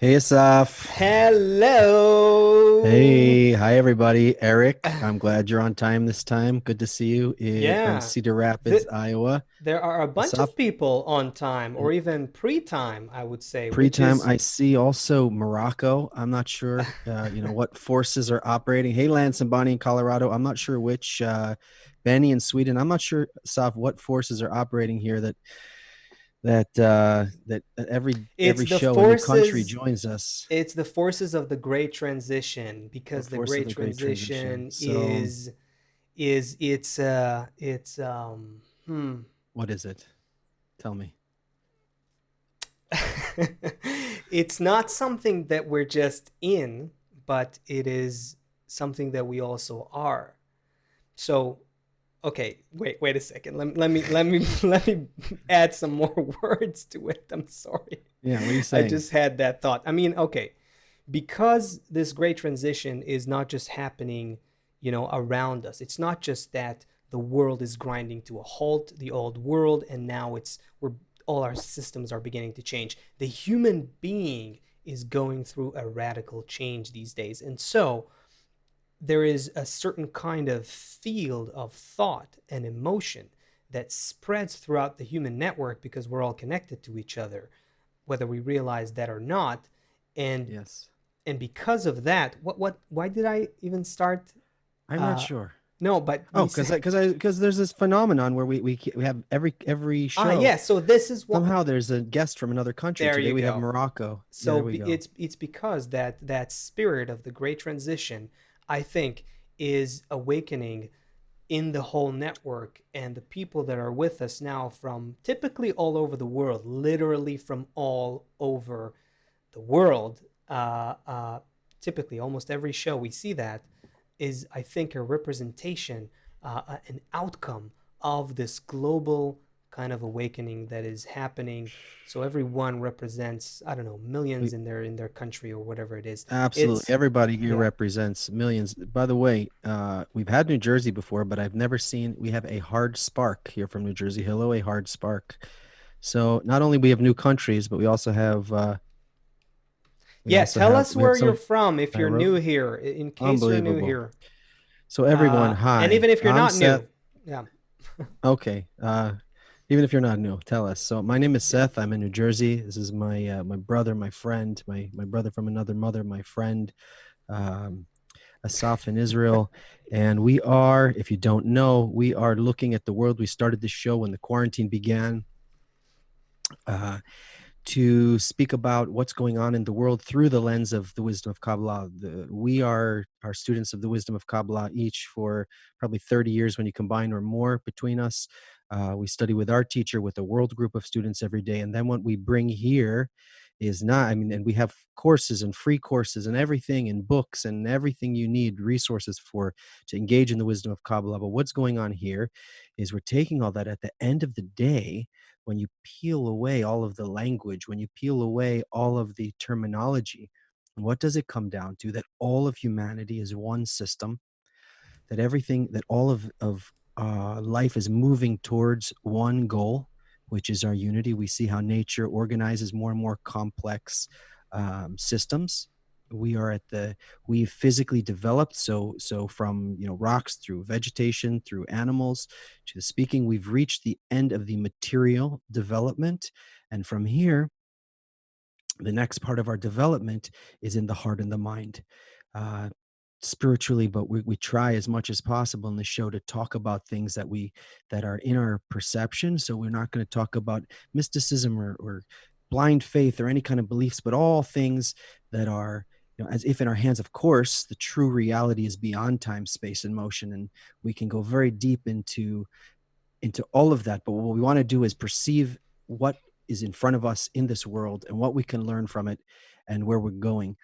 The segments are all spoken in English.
Hey, Asaf. Hello. Hey, hi everybody. Eric, I'm glad you're on time this time. Good to see you from Yeah, Cedar Rapids, th Iowa. there are a bunch Asaf, of people on time, mm, or even pre-time, I would say, which pre-time. is I see also Morocco. I'm not sure, what forces are operating. Hey, Lance and Bonnie in Colorado. I'm not sure which, Benny in Sweden. I'm not sure, Asaf, what forces are operating here that it's every the show a new country forces joins us. it's the forces of the Great Transition The because the force of Great the great transition. Transition So, is it's what is it? Tell me. it's not something that we're just in, but it is something that we also are. So okay, wait a second. Let me let me add some more words to it. I'm sorry. Yeah, what are you I saying? just had that thought. I mean, okay, because this great transition is not just happening, around us. It's not just that the world is grinding to a halt, the old world, and now we're all our systems are beginning to change. The human being is going through a radical change these days. And so there is a certain kind of field of thought and emotion that spreads throughout the human network because we're all connected to each other, whether we realize that or not. And Yes. and because of that, what why did I even start? I'm not Uh, sure. no, but Oh, we said because there's this phenomenon where we have every show yeah. So this is what. somehow there's a guest from another country. There Today you we have go. Morocco. There So we go. it's because that spirit of the great transition, I think, is awakening in the whole network, and the people that are with us now from typically all over the world, literally from all over the world. Uh, uh, Typically, almost every show we see that is, I think, a representation, an outcome of this global kind of awakening that is happening. So everyone represents, I don't know, millions We in their country or whatever it is. absolutely It's everybody here yeah. represents millions. By the way, we've had New Jersey before, but I've never seen. We have a hard spark here from New Jersey. Hello, a hard spark. So not only we have new countries, but we Yeah, also tell have us we have where you're some from if you're new Nairobi. here, in case you're new Unbelievable. here. So everyone, And hi. even if you're I'm not Seth. new, yeah. Okay. Even if you're not new, tell us. So my name is Seth. I'm in New Jersey. This is my brother, my friend, my brother from another mother, my friend, um, Asaf in Israel. And we are, if you don't know, we are looking at the world. We started this show when the quarantine began. Uh, to speak about what's going on in the world through the lens of the wisdom of Kabbalah. We are students of the wisdom of Kabbalah, each for probably 30 years when you combine or more between us. We study with our teacher, with a world group of students every day. And then what we bring here is not, I mean, and we have courses and free courses and everything and books and everything you need, resources for to engage in the wisdom of Kabbalah. But what's going on here is we're taking all that at the end of the day when you peel away all of the language, when you peel away all of the terminology, what does it come down to? That all of humanity is one system, that everything, that all of life is moving towards one goal, which is our unity. We see how nature organizes more and more complex systems. We are at the we physically developed, so from rocks through vegetation through animals to the speaking, we've reached the end of the material development, and from here the next part of our development is in the heart and the mind, uh, spiritually. But we try as much as possible in the show to talk about things that are in our perception. So we're not going to talk about mysticism or blind faith or any kind of beliefs, but all things that are, as if in our hands. Of course, the true reality is beyond time, space, and motion, and we can go very deep into all of that. But what we want to do is perceive what is in front of us in this world and what we can learn from it and where we're going.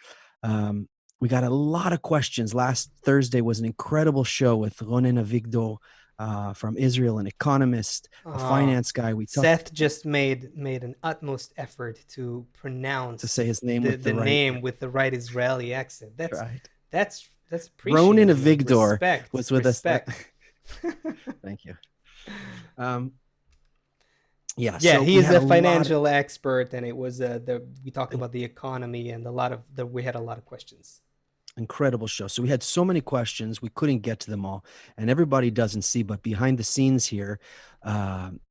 Um, we got a lot of questions. Last Thursday was an incredible show with Ronen Avigdor from Israel, an economist, a Uh, finance guy. We talked Seth just made an utmost effort to to pronounce say his name the with the the right, name with the right Israeli accent. right. That's Ronen appreciated. Like Avigdor respect, was with us. respect. Thank you. Um, Yeah, Yeah, so he we is had a a lot. financial expert, and it was the we talked about the economy and a lot of the we had a lot of questions. Incredible show. So we had so many questions, we couldn't get to them all, and everybody doesn't see. But behind the scenes here,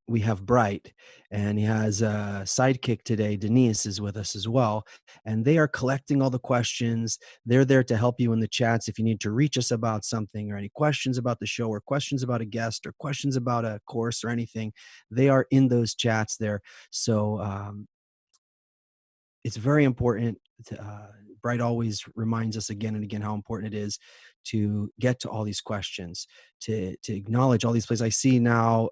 we have Bright, and he has a sidekick today. Denise is with us as well, and they are collecting all the questions. They're there to help you in the chats if you need to reach us about something or any questions about the show or questions about a guest or questions about a course or anything. They are in those chats there. So it's very important to, Bright always reminds us again and again how important it is to get to all these questions, to acknowledge all these places. I see now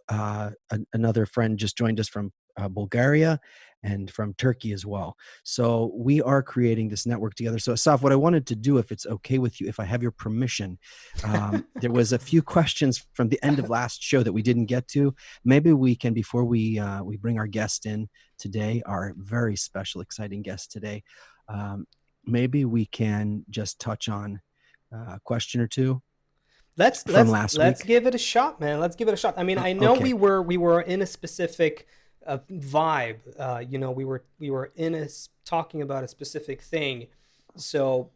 another friend just joined us from Bulgaria and from Turkey as well. So we are creating this network together. So Asaf, what I wanted to do, if it's okay with you, if I have your permission, there was a few questions from the end of last show that we didn't get to. Maybe we can, before we bring our guest in today, our very special, exciting guest today. Um, Maybe we can just touch on a question or two let's from let's last let's week. give it a shot, man. Let's give it a shot. I mean, I know Okay. we were in a specific vibe. We were in a talking about a specific thing. So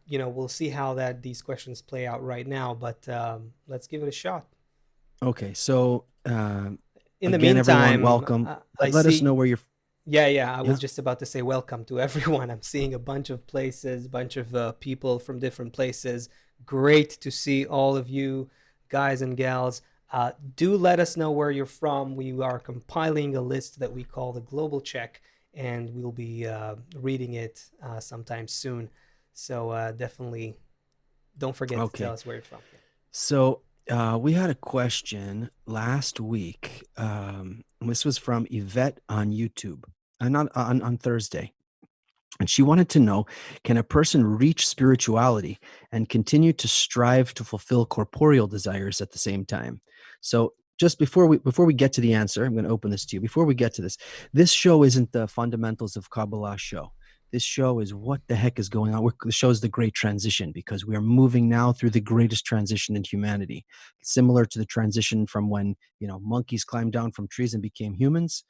we'll see how that these questions play out right now. But let's give it a shot. Okay. So In the again, everyone, meantime, welcome. I Let us know see. where you're. Yeah, yeah. I Yeah. was just about to say welcome to everyone. I'm seeing a bunch of places, bunch of people from different places. Great to see all of you, guys and gals. Do let us know where you're from. We are compiling a list that we call the Global Check, and we'll be reading it sometime soon. So definitely don't forget to tell Okay. us where you're from. Yeah. So we had a question last week. This was from Yvette on YouTube, not on Thursday. And she wanted to know, can a person reach spirituality and continue to strive to fulfill corporeal desires at the same time? So just before we get to the answer, I'm going to open this to you. Before we get to this show isn't the fundamentals of Kabbalah show. This show is what the heck is going on. The show is the great transition because we are moving now through the greatest transition in humanity, similar to the transition from when monkeys climbed down from trees and became humans.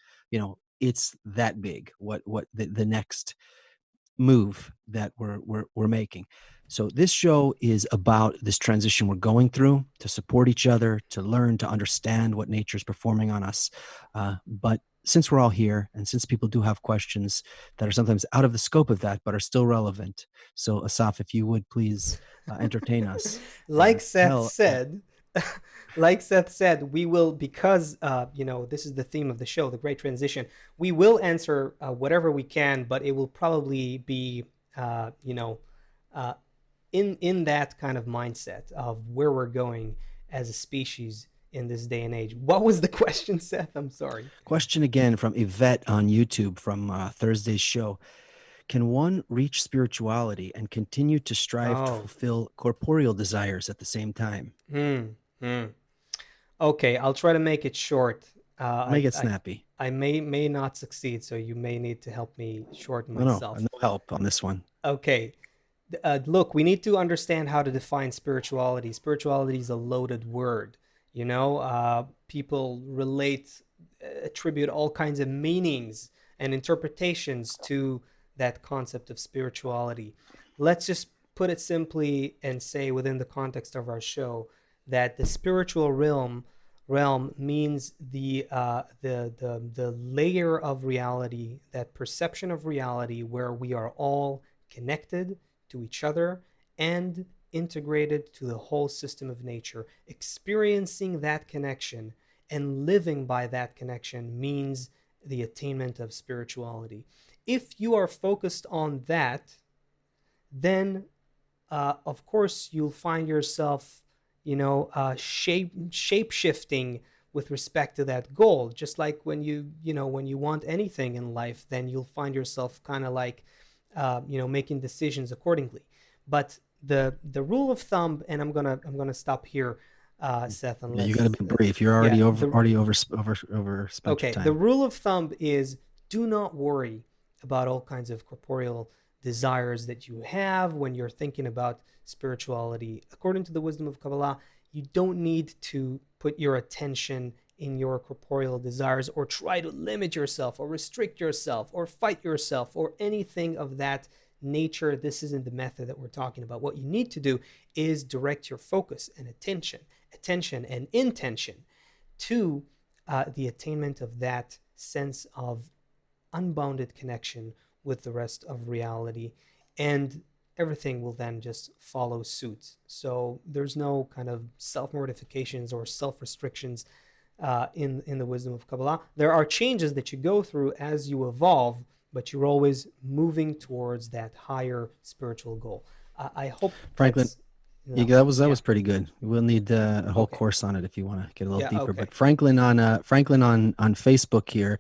It's that big. What the next move that we're making. So this show is about this transition we're going through to support each other, to learn, to understand what nature is performing on us. But since we're all here, and since people do have questions that are sometimes out of the scope of that, but are still relevant, so Asaf, if you would please entertain us like and Seth tell. said, like Seth said, we will, because this is the theme of the show, the Great Transition. We will answer whatever we can, but it will probably be uh, you know uh, in that kind of mindset of where we're going as a species in this day and age. What was the question, Seth? I'm sorry. Question again from Yvette on YouTube from Thursday's show. Can one reach spirituality and continue to strive to Oh, fulfill corporeal desires at the same time? hmm, hmm. Okay, I'll try to make it short. Make it I snappy. I may not succeed, so you may need to help me shorten No, no, myself. no help on this one. Okay, look, we need to understand how to define spirituality. Spirituality is a loaded word. People attribute all kinds of meanings and interpretations to that concept of spirituality. Let's just put it simply and say, within the context of our show, that the spiritual realm means the layer of reality, that perception of reality where we are all connected to each other and integrated to the whole system of nature. Experiencing that connection and living by that connection means the attainment of spirituality. If you are focused on that, then of course you'll find yourself, shape shifting with respect to that goal. Just like when you want anything in life, then you'll find yourself kind of like, making decisions accordingly. But the rule of thumb, and I'm gonna stop here, Seth, Yeah, you got to unless be brief. You're yeah, already overspent your okay, the time. rule of thumb is do not worry about all kinds of corporeal desires that you have when you're thinking about spirituality. According to the wisdom of Kabbalah, you don't need to put your attention in your corporeal desires, or try to limit yourself or restrict yourself or fight yourself or anything of that nature. This isn't the method that we're talking about. What you need to do is direct your focus and attention and intention to the attainment of that sense of unbounded connection with the rest of reality, and everything will then just follow suit. So there's no kind of self-mortifications or self-restrictions in the wisdom of Kabbalah. There are changes that you go through as you evolve, but you're always moving towards that higher spiritual goal. I hope Franklin, that's that enough. was Yeah. pretty good. We'll need a whole Okay. course on it if you want to get a little Yeah. deeper. Okay. But Franklin on Facebook here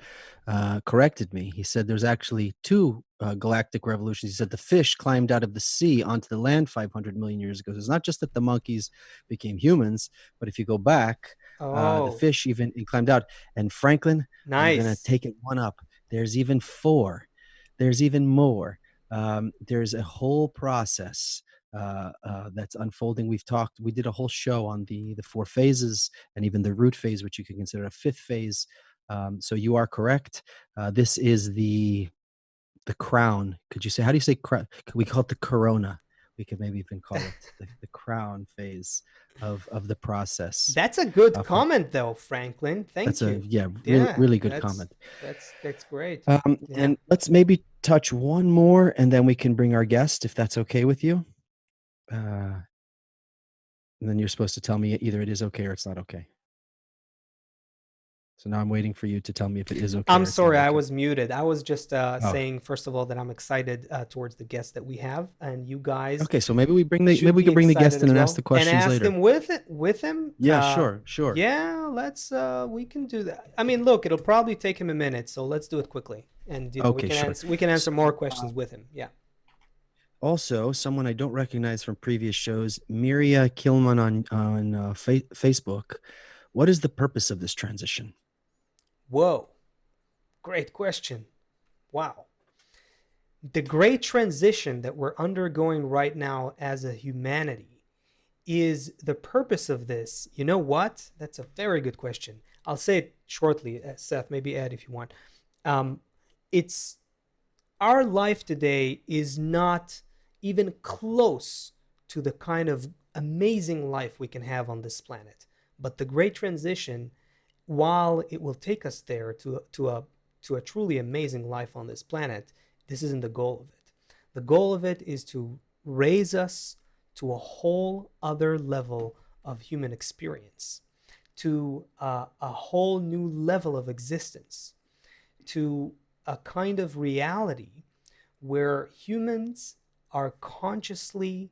corrected me. He said there's actually two galactic revolutions. He said the fish climbed out of the sea onto the land 500 million years ago. So it's not just that the monkeys became humans, but if you go back, the Oh, fish even climbed out. And Franklin, I'm gonna nice. take it one up. There's even four. There's even more. There's a whole process that's unfolding. We did a whole show on the four phases and even the root phase, which you can consider a fifth phase. So you are correct. This is the crown. Could you say, how do you say crown? Could we call it the corona? We could maybe even call it the crown phase of the process. That's a good For comment though, Franklin. That's Thank a, you. yeah, really Yeah, really good that's comment. that's great. Yeah. And let's maybe touch one more, and then we can bring our guest if that's okay with you. And then you're supposed to tell me either it is okay or it's not okay. So now I'm waiting for you to tell me if it is okay I'm or it's not sorry, I okay. was muted. I was just Oh, saying, first of all, that I'm excited towards the guest that we have, and you guys okay. So maybe should we be could bring the excited guest in as and ask well. the And questions ask later. him with him. Yeah, sure, sure. Yeah, let's we can do that. I mean, look, it'll probably take him a minute, so let's do it quickly. And Okay, sure. we can answer more So, questions with him. Yeah. also, someone I don't recognize from previous shows, Miria Kilman on Facebook. What is the purpose of this transition? Whoa. Great question. Wow. The great transition that we're undergoing right now as a humanity, is the purpose of this? You know what? That's a very good question. I'll say it shortly, Seth, maybe add if you want. Um, it's Our life today is not even close to the kind of amazing life we can have on this planet. But the great transition, while it will take us there to a truly amazing life on this planet, this isn't the goal of it. The goal of it is to raise us to a whole other level of human experience, to a whole new level of existence, to a kind of reality where humans are consciously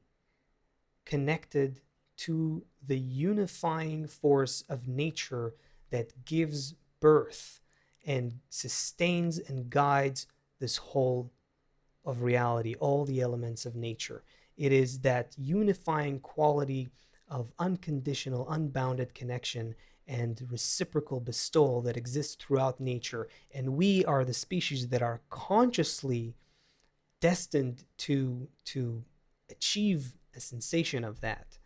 connected to the unifying force of nature that gives birth and sustains and guides this whole of reality, all the elements of nature. It is that unifying quality of unconditional, unbounded connection and reciprocal bestowal that exists throughout nature. And we are the species that are consciously destined to achieve a sensation of that.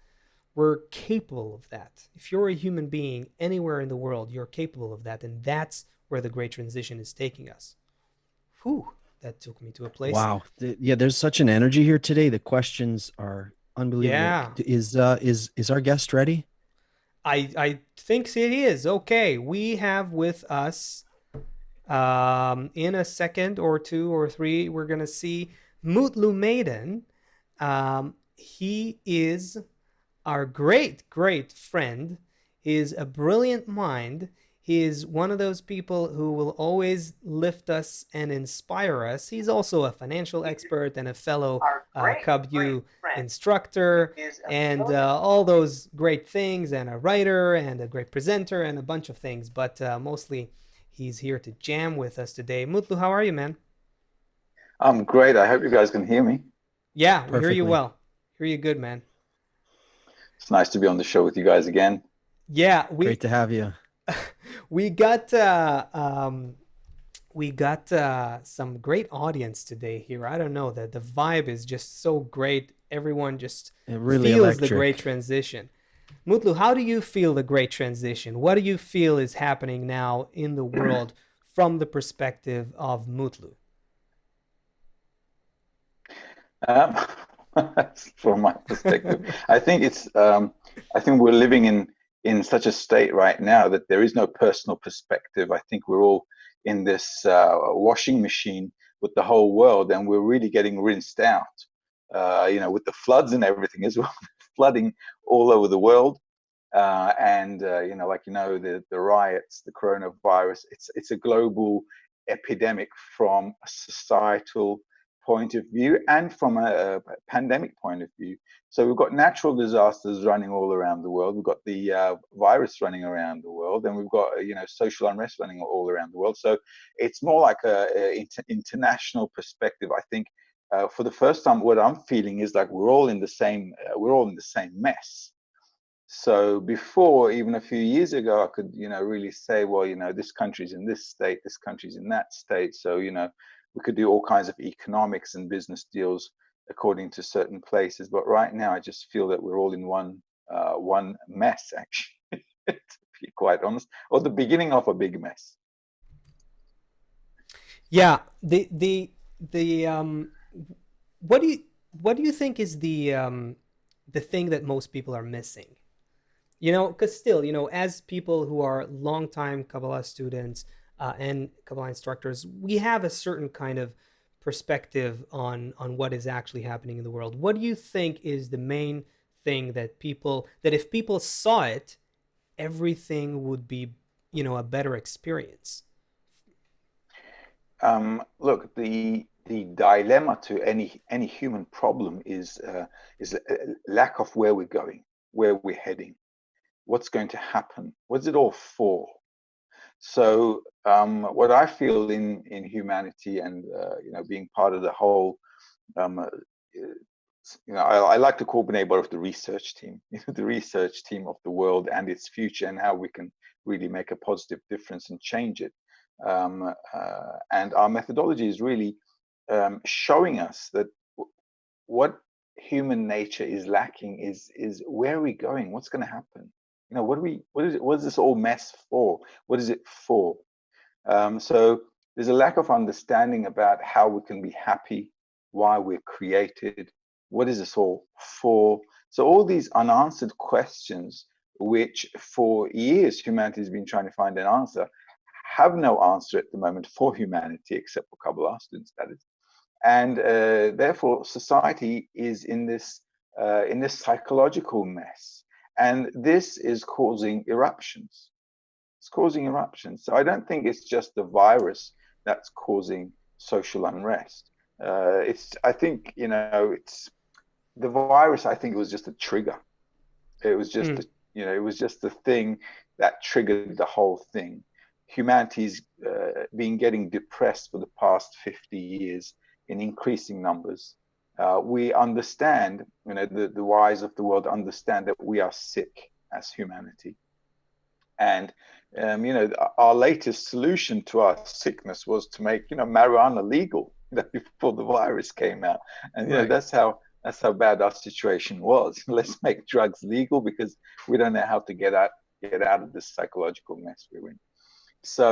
We're capable of that. If you're a human being anywhere in the world, you're capable of that. And that's where the great transition is taking us. Whew, that took me to a place. Wow. Yeah, there's such an energy here today. The questions are unbelievable. Yeah, Is our guest ready? I think it is. Okay, we have with us in a second or two or three, we're gonna see Mutlu Meydan. He is our great friend. He is a brilliant mind. He is one of those people who will always lift us and inspire us. He's also a financial expert and a fellow KabU instructor and all those great things, and a writer and a great presenter and a bunch of things. But mostly, he's here to jam with us today. Mutlu, how are you, man? I'm great. I hope you guys can hear me. Yeah, we hear you Perfectly. well. Hear you good, man. It's nice to be on the show with you guys again. Yeah, Great to have you. we got some great audience today here. I don't know, that the vibe is just so great. Everyone just Really feels the great electric. transition. Mutlu, how do you feel the great transition? What do you feel is happening now in the world from the perspective of Mutlu? Um, from my perspective, I think I think we're living in such a state right now that there is no personal perspective. I think we're all in this washing machine with the whole world, and we're really getting rinsed out. With the floods and everything as well, flooding all over the world. And the riots, the coronavirus. It's a global epidemic from a societal point of view and from a pandemic point of view. So we've got natural disasters running all around the world. We've got the virus running around the world, and we've got social unrest running all around the world. So it's more like a international perspective. I think for the first time, what I'm feeling is like we're all in the same mess. So before, even a few years ago, I could, really say, well, this country's in this state, this country's in that state. So, we could do all kinds of economics and business deals according to certain places. But right now, I just feel that we're all in one mess, actually, to be quite honest, or the beginning of a big mess. Yeah, the what do you think is the thing that most people are missing? Because still, as people who are longtime Kabbalah students and Kabbalah instructors, we have a certain kind of perspective on what is actually happening in the world. What do you think is the main thing that if people saw it, everything would be, a better experience? Look, the dilemma to any human problem is a lack of where we're going, where we're heading, what's going to happen, what's it all for. So what I feel in humanity and being part of the whole, I like to call B'nai B'arif the research team, the research team of the world and its future and how we can really make a positive difference and change it. And our methodology is really showing us that what human nature is lacking is where are we going? What's going to happen? What is this all mess for? What is it for? So there's a lack of understanding about how we can be happy, why we're created, what is this all for? So all these unanswered questions, which for years humanity has been trying to find an answer, have no answer at the moment for humanity, except for Kabbalah students, that is. And therefore, society is in this psychological mess, and this is causing eruptions. It's causing eruptions. So I don't think it's just the virus that's causing social unrest. I think, it's the virus. I think it was just a trigger. It was just, Mm. it was just the thing that triggered the whole thing. Humanity's been getting depressed for the past 50 years in increasing numbers. We understand, the wise of the world understand that we are sick as humanity. And our latest solution to our sickness was to make marijuana legal before the virus came out, and Right. that's how bad our situation was. Let's make drugs legal because we don't know how to get out of this psychological mess we're in. So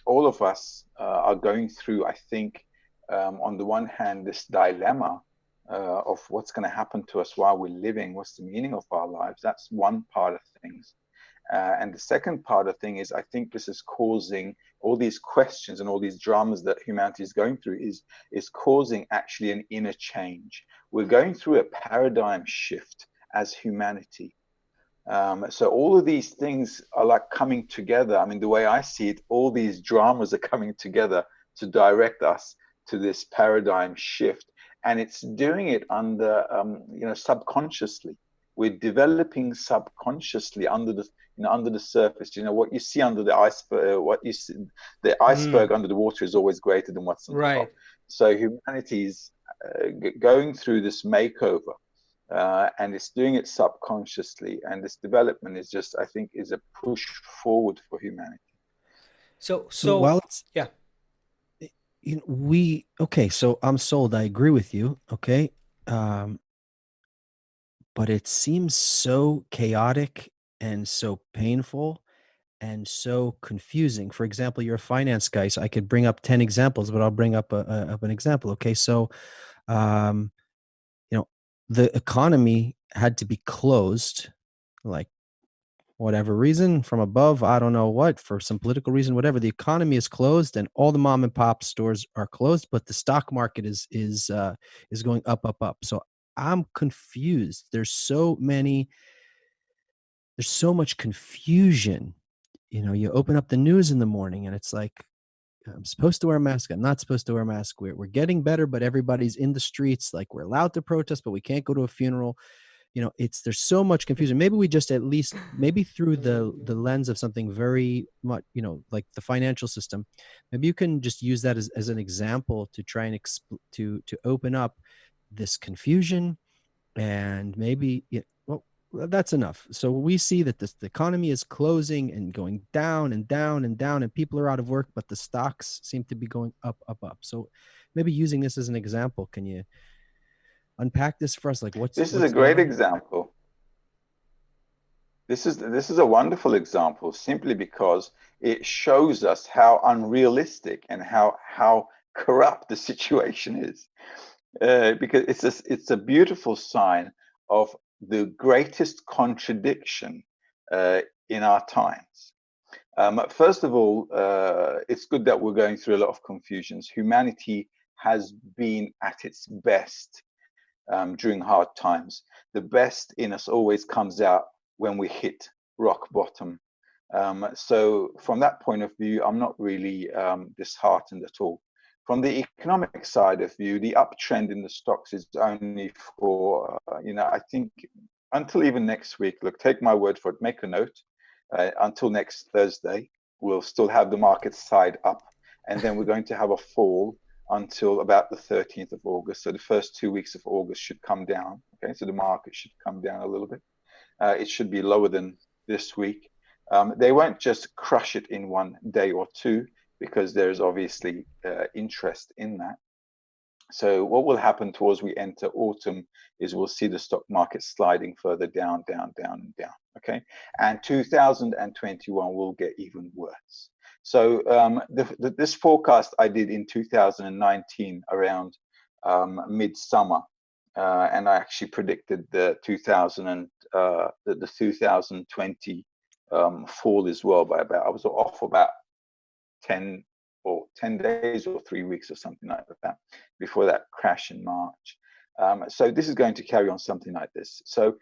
all of us are going through, I think, on the one hand, this dilemma of what's going to happen to us while we're living, what's the meaning of our lives. That's one part of things. And the second part of thing is, I think this is causing all these questions and all these dramas that humanity is going through is causing actually an inner change. We're going through a paradigm shift as humanity. So all of these things are like coming together. I mean, the way I see it, all these dramas are coming together to direct us to this paradigm shift, and it's doing it under, subconsciously. We're developing subconsciously under the surface. What you see under the iceberg, what you see, the Mm. iceberg under the water is always greater than what's on the top. Right. So humanity's going through this makeover, and it's doing it subconsciously. And this development is just, I think, is a push forward for humanity. So So so while it's yeah. we okay, so I'm sold. I agree with you. Okay. Um, but it seems so chaotic and so painful and so confusing. For example, you're a finance guy, so I could bring up 10 examples, but I'll bring up an example. Okay, so um, you know, the economy had to be closed, like whatever reason from above, I don't know what, for some political reason, whatever. The economy is closed, and all the mom and pop stores are closed, but the stock market is going up, up, up. So I'm confused. There's so much confusion. You open up the news in the morning, and it's like, I'm supposed to wear a mask. I'm not supposed to wear a mask. We're getting better, but everybody's in the streets. Like, we're allowed to protest, but we can't go to a funeral. There's so much confusion. Maybe we just, at least, maybe through the lens of something very much, like the financial system, maybe you can just use that as an example to try and to open up this confusion. And maybe, yeah, well, that's enough. So we see that the economy is closing and going down and down and down, and people are out of work, but the stocks seem to be going up, up, up. So maybe using this as an example, can you unpack this for us? Like, This is a what's going great on here? example. This is a wonderful example simply because it shows us how unrealistic and how corrupt the situation is. Because it's a beautiful sign of the greatest contradiction in our times. First of all, it's good that we're going through a lot of confusions. Humanity has been at its best during hard times. The best in us always comes out when we hit rock bottom. So from that point of view, I'm not really disheartened at all. From the economic side of view, the uptrend in the stocks is only for, I think until even next week. Look, take my word for it, make a note. Until next Thursday, we'll still have the market side up, and then we're going to have a fall until about the 13th of August. So the first 2 weeks of August should come down. Okay, so the market should come down a little bit. It should be lower than this week. They won't just crush it in one day or two, because there's obviously interest in that. So what will happen towards we enter autumn is we'll see the stock market sliding further down, down, down, and down. Okay, and 2021 will get even worse. So this forecast I did in 2019 around midsummer, and I actually predicted the 2020 fall as well by about, I was off about 10 days or 3 weeks or something like that before that crash in March. So this is going to carry on something like this. So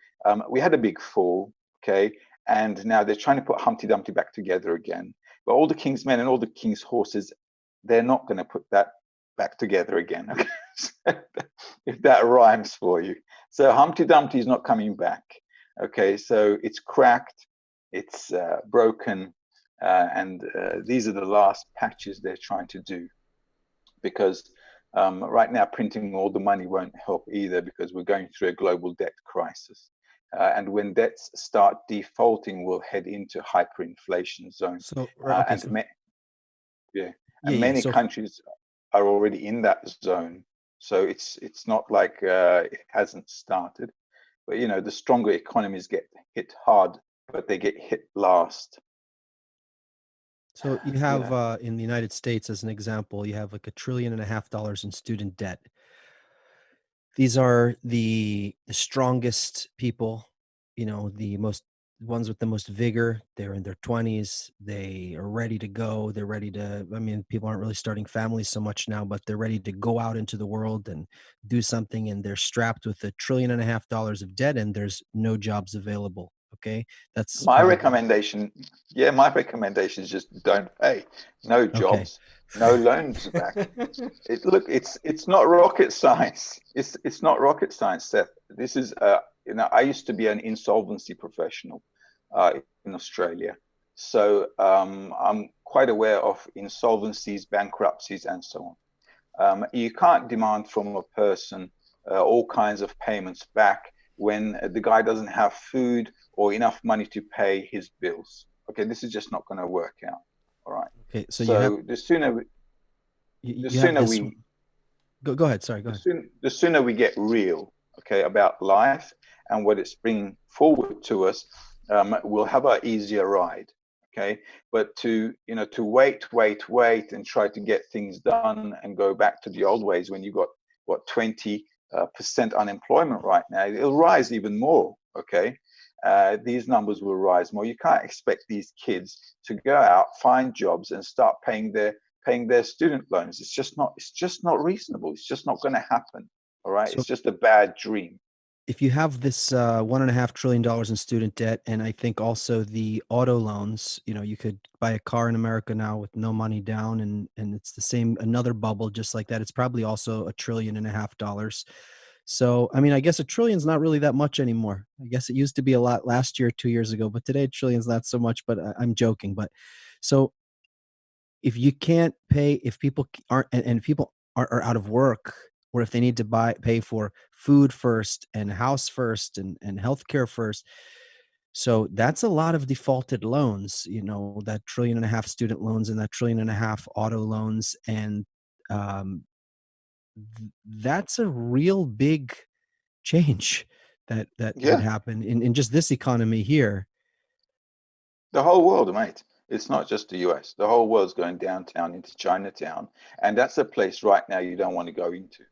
we had a big fall, okay, and now they're trying to put Humpty Dumpty back together again. But all the king's men and all the king's horses, they're not going to put that back together again. Okay? If that rhymes for you. So Humpty Dumpty is not coming back. Okay, so it's cracked, it's broken, and these are the last patches they're trying to do, because right now printing all the money won't help either, because we're going through a global debt crisis. And when debts start defaulting, we'll head into hyperinflation zone. So, okay, And so yeah, yeah, and yeah. many So, countries are already in that zone. So it's not like it hasn't started. But the stronger economies get hit hard, but they get hit last. you have, Yeah. in the United States, as an example, you have like $1.5 trillion in student debt. These are the strongest people, the most ones with the most vigor. They're in their 20s. They are ready to go. They're ready to, I mean, people aren't really starting families so much now, but they're ready to go out into the world and do something. And they're strapped with $1.5 trillion of debt, and there's no jobs available. Okay. That's My probably recommendation, yeah, my recommendation is just don't pay. No okay. jobs, no loans back. Look, it's not rocket science. It's not rocket science, Seth. This is I used to be an insolvency professional in Australia, so I'm quite aware of insolvencies, bankruptcies, and so on. You can't demand from a person all kinds of payments back when the guy doesn't have food or enough money to pay his bills. Okay, this is just not going to work out. All right. Okay. So So the you have sooner this. we Go ahead. Sorry. Go ahead. the sooner we get real, okay, about life, and what it's bringing forward to us, we'll have an easier ride. Okay, but to wait and try to get things done and go back to the old ways when you got what 20% unemployment right now, it'll rise even more. Okay, these numbers will rise more. You can't expect these kids to go out, find jobs, and start paying their student loans. It's just not reasonable. It's just not going to happen. All right, So it's just a bad dream. if you have this $1.5 trillion in student debt, and I think also the auto loans, you could buy a car in America now with no money down, and it's the same, another bubble just like that. It's probably also $1.5 trillion. So, I mean, I guess a trillion's not really that much anymore. I guess it used to be a lot last year, 2 years ago, but today a trillion's not so much. But I'm joking. But so if you can't pay, if people aren't, and people are out of work, or if they need to pay for food first and house first and healthcare first, so that's a lot of defaulted loans, that $1.5 trillion student loans and that $1.5 trillion auto loans. And um, that's a real big change that would Yeah, happen in just this economy here. the whole world, mate. It's not just the US. The whole world's going downtown into Chinatown, and that's a place right now you don't want to go into.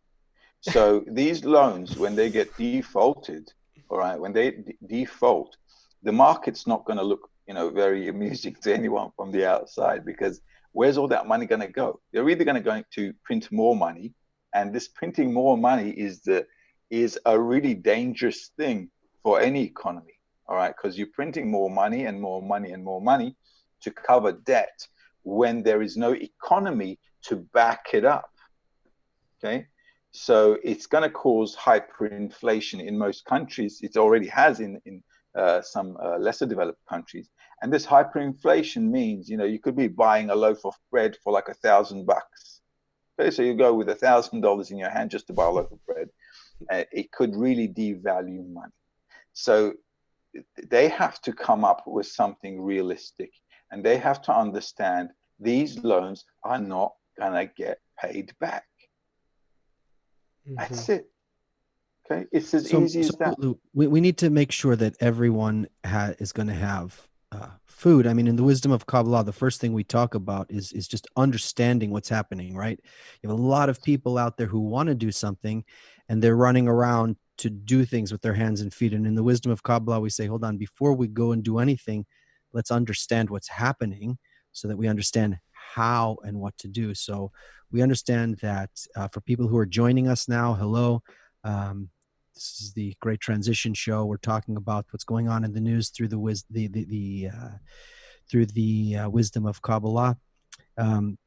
So these loans, when they get defaulted, all right, when they default, the market's not going to look, very amusing to anyone from the outside, because where's all that money going to go? They're either going to print more money, and this printing more money is a really dangerous thing for any economy, all right, because you're printing more money and more money and more money to cover debt when there is no economy to back it up. Okay, so it's going to cause hyperinflation in most countries. It already has in some lesser developed countries. And this hyperinflation means, you could be buying a loaf of bread for like $1,000. Okay, so you go with $1,000 in your hand just to buy a loaf of bread. It could really devalue money. So they have to come up with something realistic, and they have to understand these loans are not going to get paid back. Mm-hmm. That's it. Okay, it's as So, easy so as that. Lou, we need to make sure that everyone is going to have food. I mean, in the wisdom of Kabbalah, the first thing we talk about is just understanding what's happening, right? You have a lot of people out there who want to do something, and they're running around to do things with their hands and feet. And in the wisdom of Kabbalah, we say, hold on, before we go and do anything, let's understand what's happening so that we understand how and what to do. So we understand that for people who are joining us now, hello. Um, this is the Great Transition Show. We're talking about what's going on in the news through the wisdom of Kabbalah. Um,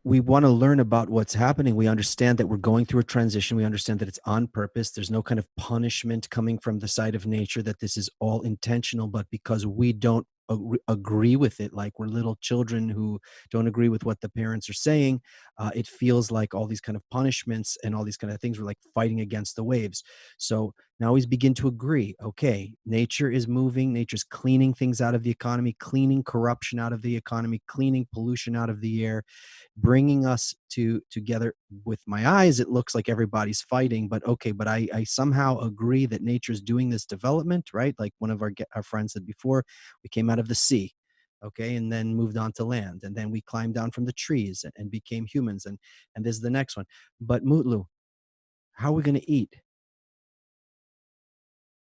we want to learn about what's happening. We understand that we're going through a transition. We understand that it's on purpose. There's no kind of punishment coming from the side of nature, that this is all intentional, but because we don't agree with it, like we're little children who don't agree with what the parents are saying, it feels like all these kind of punishments and all these kind of things, we're like fighting against the waves. So now we begin to agree, okay, nature is moving, nature's cleaning things out of the economy, cleaning corruption out of the economy, cleaning pollution out of the air, bringing us together. With my eyes, it looks like everybody's fighting, but okay, but I somehow agree that nature's doing this development, right? Like one of our friends said before, we came out of the sea, okay, and then moved on to land, and then we climbed down from the trees and became humans, and this is the next one. But Mutlu, how are we going to eat?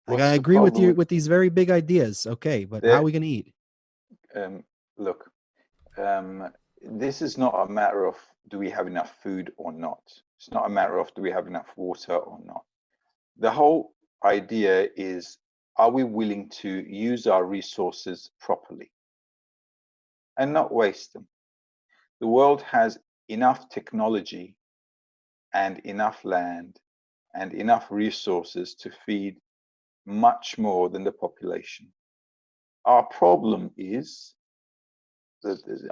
Like, I What's the agree with problem you with with these very big ideas, okay, but how are the we going to eat? look? This is not a matter of do we have enough food or not. It's not a matter of do we have enough water or not. The whole idea is, are we willing to use our resources properly and not waste them? The world has enough technology and enough land and enough resources to feed much more than the population. Our problem is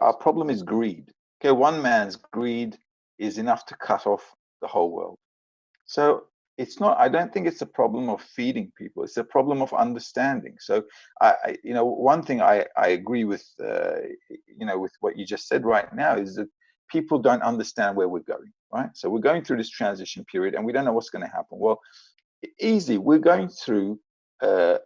our problem is greed. Okay, one man's greed is enough to cut off the whole world. So it's not. I don't think it's a problem of feeding people. It's a problem of understanding. So one thing I agree with, with what you just said right now is that people don't understand where we're going. Right. So we're going through this transition period, and we don't know what's going to happen. Well, easy. We're going through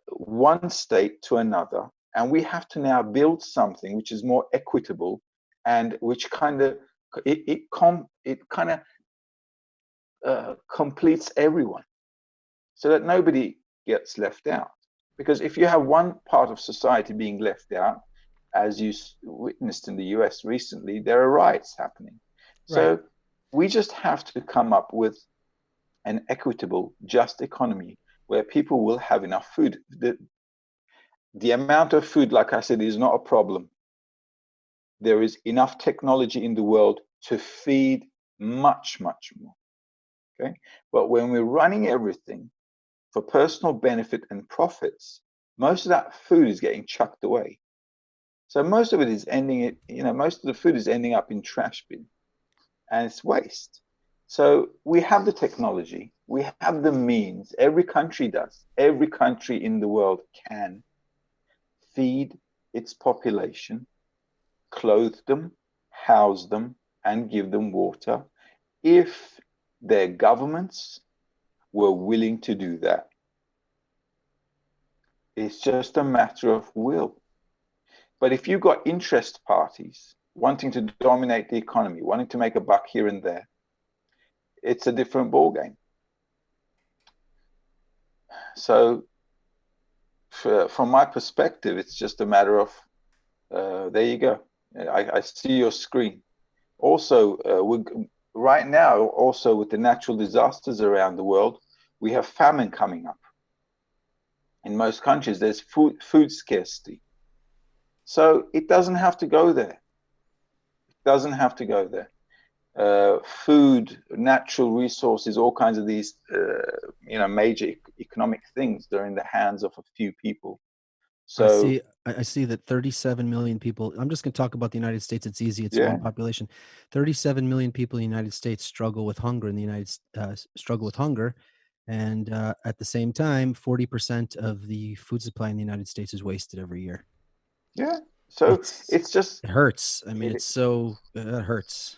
one state to another, and we have to now build something which is more equitable and which kind of it kind of completes everyone, so that nobody gets left out. Because if you have one part of society being left out, as you witnessed in the US recently, there are riots happening. Right. So we just have to come up with an equitable, just economy where people will have enough food. The amount of food, like I said, is not a problem. There is enough technology in the world to feed much, much more. Okay. But when we're running everything for personal benefit and profits, most of that food is getting chucked away. So most of it is ending, most of the food is ending up in trash bin, and it's waste. So we have the technology, we have the means, every country does. Every country in the world can feed its population, clothe them, house them, and give them water if their governments were willing to do that. It's just a matter of will. But if you've got interest parties wanting to dominate the economy, wanting to make a buck here and there, it's a different ballgame. So from my perspective, it's just a matter of, there you go. I see your screen. Also, right now, also with the natural disasters around the world, we have famine coming up. In most countries, there's food scarcity. So it doesn't have to go there. It doesn't have to go there. Food, natural resources, all kinds of these, major economic things, they're in the hands of a few people. So I see that 37 million people. I'm just going to talk about the United States. It's easy. It's yeah, one population. 37 million people in the United States struggle with hunger. And at the same time, 40% of the food supply in the United States is wasted every year. yeah. So It's it's just it hurts. I mean, it, it hurts.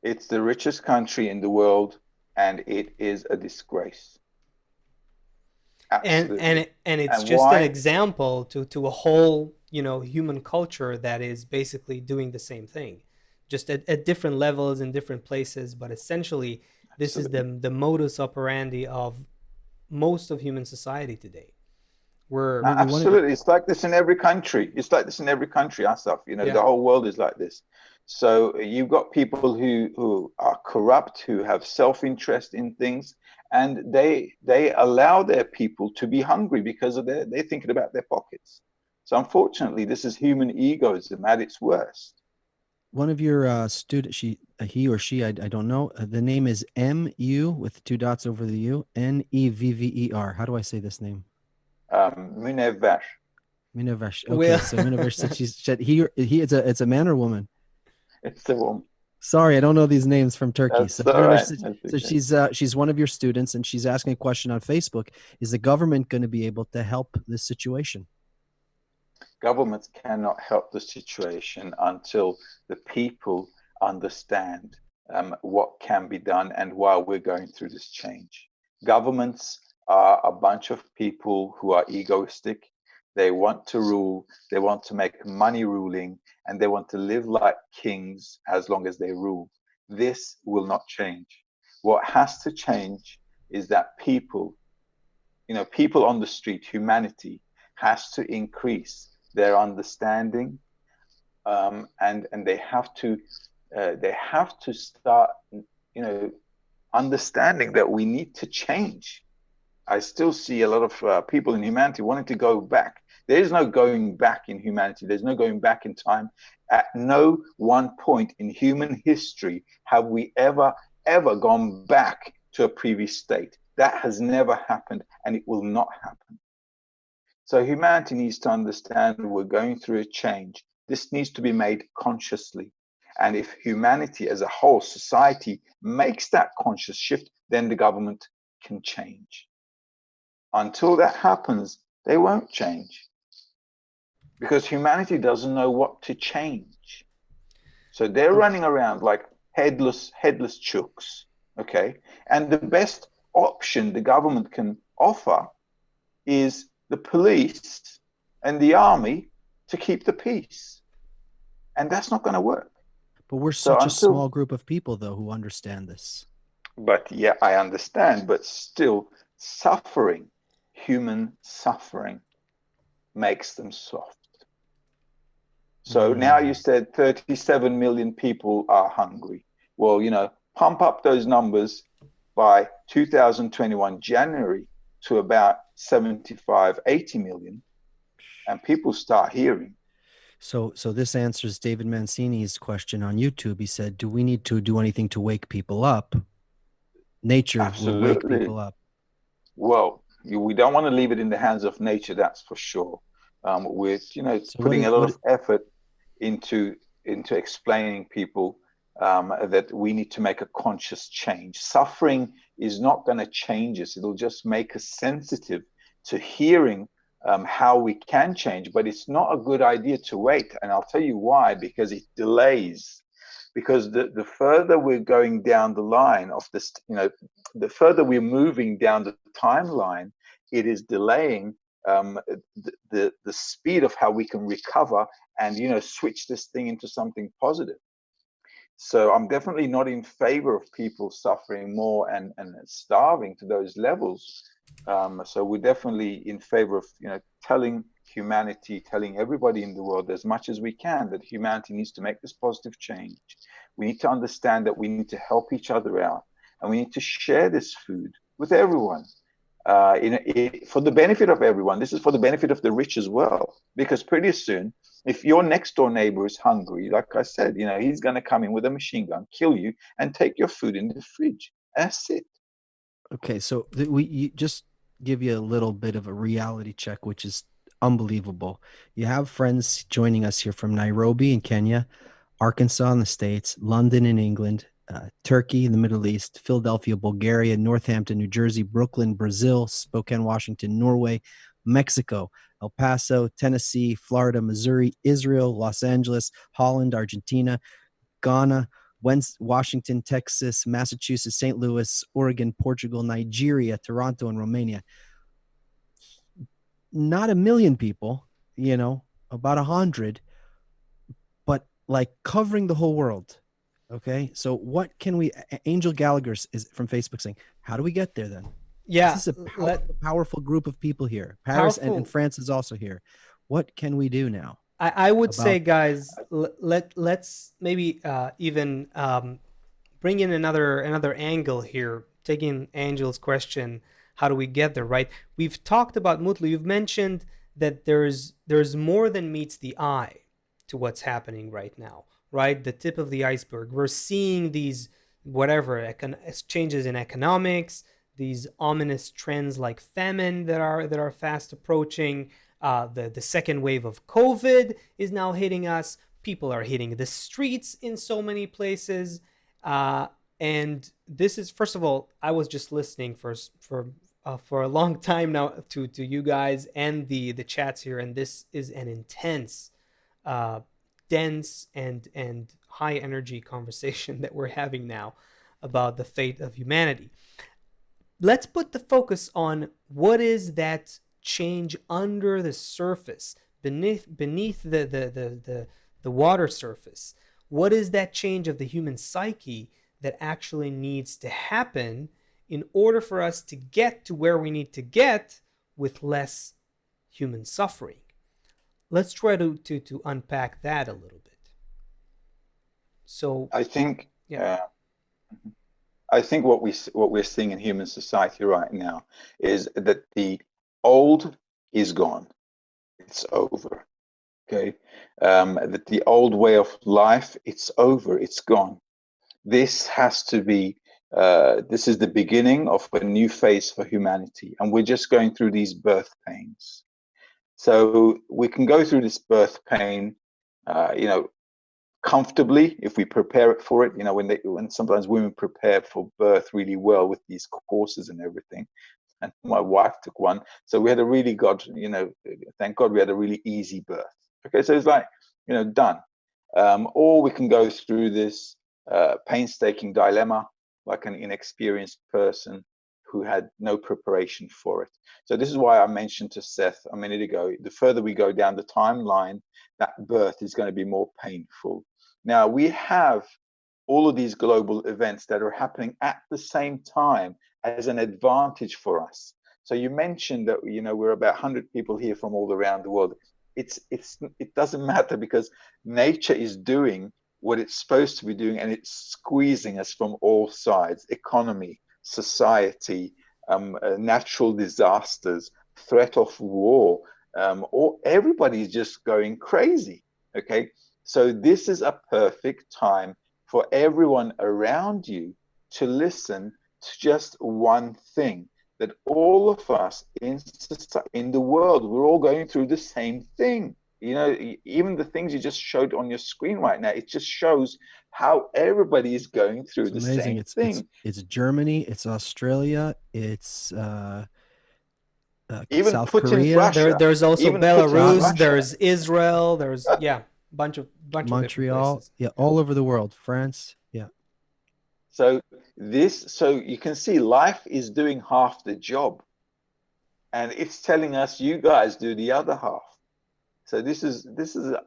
it's the richest country in the world, and it is a disgrace. Absolutely. And it's And just an why? example to a whole, human culture that is basically doing the same thing, just at different levels in different places, but essentially this is the Absolutely. the modus operandi of most of human society today. I We're mean, one of Absolutely. It's like this in every country. It's like this in every country, Asaf. Yeah. The whole world is like this. So you've got people who are corrupt, who have self-interest in things, and they allow their people to be hungry because of they're thinking about their pockets. So unfortunately, this is human egoism at its worst. one of your student, he or she, I don't know. The name is MU with two dots over the U, Nevver. How do I say this name? Munever. Minevesh. Okay, Well, so Minevesh said he it's a man or woman. It's the one. Sorry, I don't know these names from Turkey. So That's all Minevesh right. said, That's so okay. she's one of your students and she's asking a question on Facebook. Is the government going to be able to help this situation? Governments cannot help the situation until the people understand what can be done and why we're going through this change. Governments are a bunch of people who are egoistic. They want to rule, they want to make money ruling, and they want to live like kings as long as they rule. This will not change. What has to change is that people on the street, humanity, has to increase their understanding, and they have to start, understanding that we need to change. I still see a lot of people in humanity wanting to go back. There is no going back in humanity. There's no going back in time. At no one point in human history have we ever gone back to a previous state. That has never happened, and it will not happen. So humanity needs to understand we're going through a change. This needs to be made consciously. And if humanity as a whole, society, makes that conscious shift, then the government can change. Until that happens, they won't change because humanity doesn't know what to change. So they're running around like headless chooks. Okay. And the best option the government offer is the police and the army to keep the peace. And that's not going to work. But we're So such a until, small group of people, though, who understand this. but yeah, I understand, but still, suffering, human suffering, makes them soft. So now you said 37 million people are hungry. Well, pump up those numbers by 2021 January to about 75, 80 million, and people start hearing. So this answers David Mancini's question on YouTube. He said, "Do we need to do anything to wake people up? Nature will wake Absolutely. people up." Well, we don't want to leave it in the hands of nature, that's for sure. We're, So putting a lot of effort into explaining people that we need to make a conscious change. Suffering is not going to change us; it'll just make us sensitive to hearing how we can change. But it's not a good idea to wait, and I'll tell you why. Because it delays. Because the further we're going down the line of this, the further we're moving down the timeline, it is delaying the speed of how we can recover and switch this thing into something positive. So I'm definitely not in favor of people suffering more and starving to those levels. So we're definitely in favor of telling humanity, telling everybody in the world as much as we can that humanity needs to make this positive change. We need to understand that we need to help each other out, and we need to share this food with everyone. For the benefit of everyone. This is for the benefit of the rich as well, because pretty soon, if your next door neighbor is hungry, like I said, he's going to come in with a machine gun, kill you, and take your food in the fridge. That's it. Okay, so we just give you a little bit of a reality check, which is unbelievable. You have friends joining us here from Nairobi in Kenya, Arkansas in the States, London in England, Turkey in the Middle East, Philadelphia, Bulgaria, Northampton, New Jersey, Brooklyn, Brazil, Spokane, Washington, Norway, Mexico, El Paso, Tennessee, Florida, Missouri, Israel, Los Angeles, Holland, Argentina, Ghana, Washington, Texas, Massachusetts, St. Louis, Oregon, Portugal, Nigeria, Toronto, and Romania. Not a million people, about 100, but like covering the whole world. Okay, so what can we? Angel Gallagher is from Facebook saying, "How do we get there then?" This Yeah, is a powerful group of people here. Paris and powerful. France is also here. What can we do now I would say, about? guys, let's maybe even bring in another angle here, taking Angel's question. How do we get there? Right? We've talked about Mutlu. You've mentioned that there's more than meets the eye to what's happening right now. Right? The tip of the iceberg. We're seeing these whatever changes in economics, these ominous trends like famine that are fast approaching. The second wave of COVID is now hitting us. People are hitting the streets in so many places. And this is, first of all, I was just listening for a long time now to you guys and the chats here, and this is an intense, dense, and high energy conversation that we're having now about the fate of humanity. Let's put the focus on what is that change under the surface, beneath the water surface. What is that change of the human psyche that actually needs to happen in order for us to get to where we need to get with less human suffering? Let's try to unpack that a little bit. So I think yeah. what we're seeing in human society right now is that the old is gone. It's over. Okay, that the old way of life, it's over. It's gone. This has to be. This is the beginning of a new phase for humanity, and we're just going through these birth pains. So we can go through this birth pain, comfortably if we prepare for it. When sometimes women prepare for birth really well with these courses and everything. And my wife took one, so we had a really thank God we had a really easy birth. Okay, so it's like done. Or we can go through this painstaking dilemma like an inexperienced person who had no preparation for it. So this is why I mentioned to Seth a minute ago, the further we go down the timeline, that birth is going to be more painful. Now, we have all of these global events that are happening at the same time as an advantage for us. So you mentioned that, you know, we're about 100 people here from all around the world. It doesn't matter, because nature is doing what it's supposed to be doing, and it's squeezing us from all sides: economy, society, natural disasters, threat of war, or everybody's just going crazy. Okay, so this is a perfect time for everyone around you to listen to just one thing, that all of us in society, in the world, we're all going through the same thing. You know, even the things you just showed on your screen right now, it just shows how everybody is going through It's the amazing. same thing. It's Germany, it's Australia, it's Even South Putin's Korea, There, Russia, there's also even Putin's Belarus, Scotland, Russia. there's Israel, there's, yeah, bunch of different Montreal, places. yeah, Yeah. all over the world, France, yeah. So you can see life is doing half the job, and it's telling us, you guys do the other half. So this is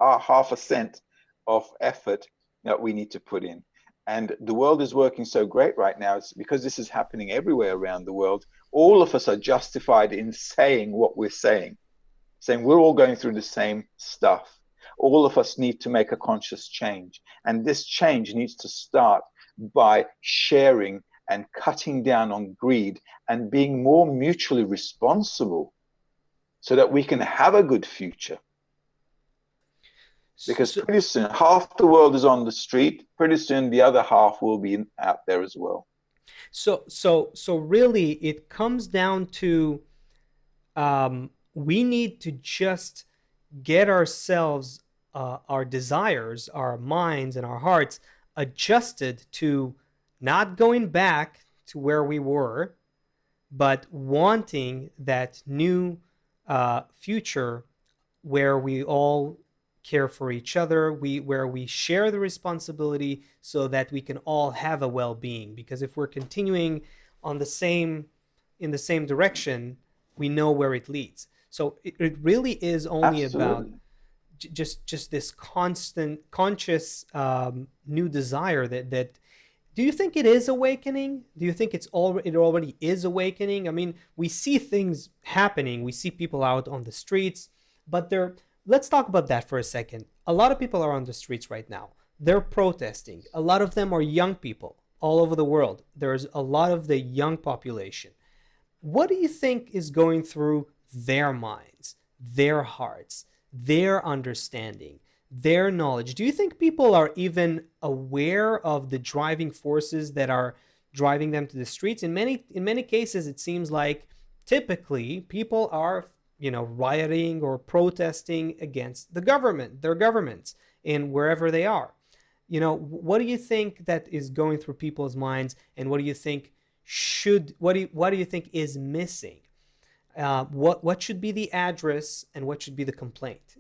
our half a cent of effort that we need to put in. And the world is working so great right now. It's because this is happening everywhere around the world. All of us are justified in saying what we're saying we're all going through the same stuff. All of us need to make a conscious change. And this change needs to start by sharing and cutting down on greed and being more mutually responsible, so that we can have a good future. Because So, pretty soon, half the world is on the street. Pretty soon, the other half will be out there as well. so really, it comes down to, we need to just get ourselves, our desires, our minds, and our hearts adjusted to not going back to where we were, but wanting that new future where we all care for each other, where we share the responsibility so that we can all have a well-being. Because if we're continuing on the same in the same direction, we know where it leads. So it really is only about Absolutely. just this constant conscious, new desire that do you think it is awakening? Do you think it already is awakening? I mean, we see things happening. We see people out on the streets, but they're let's talk about that for a second. A lot of people are on the streets right now. They're protesting. A lot of them are young people all over the world. There's a lot of the young population. What do you think is going through their minds, their hearts, their understanding, their knowledge? Do you think people are even aware of the driving forces that are driving them to the streets? In many cases, it seems like typically people are, rioting or protesting against the government, their governments, in wherever they are. What do you think that is going through people's minds, and what do you think is missing? What should be the address, and what should be the complaint?